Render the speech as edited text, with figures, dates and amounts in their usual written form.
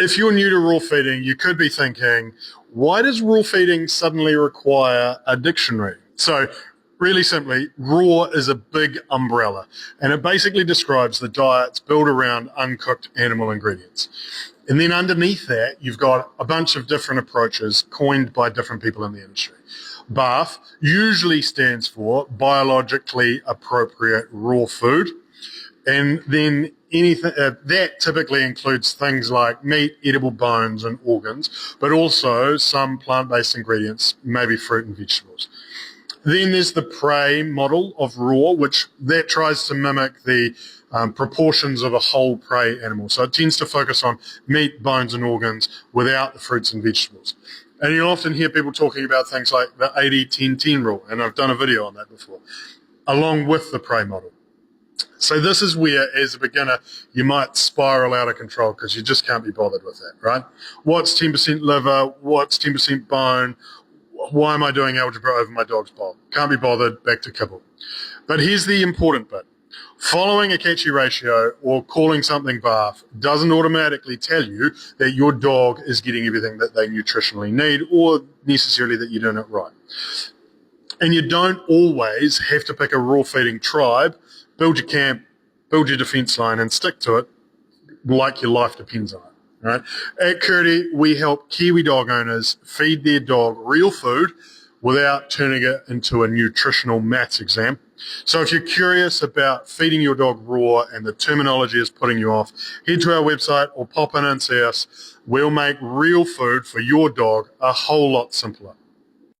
if you're new to raw feeding, you could be thinking, why does raw feeding suddenly require a dictionary? So really simply, raw is a big umbrella, and it basically describes the diets built around uncooked animal ingredients. And then underneath that, you've got a bunch of different approaches coined by different people in the industry. BARF usually stands for biologically appropriate raw food. And then anything that typically includes things like meat, edible bones, and organs, but also some plant-based ingredients, maybe fruit and vegetables. Then there's the prey model of raw, which that tries to mimic the proportions of a whole prey animal. So it tends to focus on meat, bones, and organs without the fruits and vegetables. And you'll often hear people talking about things like the 80-10-10 rule, and I've done a video on that before, along with the prey model. So this is where, as a beginner, you might spiral out of control because you just can't be bothered with that, right? What's 10% liver? What's 10% bone? Why am I doing algebra over my dog's bowl? Can't be bothered, back to kibble. But here's the important bit. Following a catchy ratio or calling something BARF doesn't automatically tell you that your dog is getting everything that they nutritionally need or necessarily that you're doing it right. And you don't always have to pick a raw feeding tribe, build your camp, build your defense line, and stick to it like your life depends on it. Right? At Kuri, we help Kiwi dog owners feed their dog real food without turning it into a nutritional maths exam. So if you're curious about feeding your dog raw and the terminology is putting you off, head to our website or pop in and see us. We'll make real food for your dog a whole lot simpler.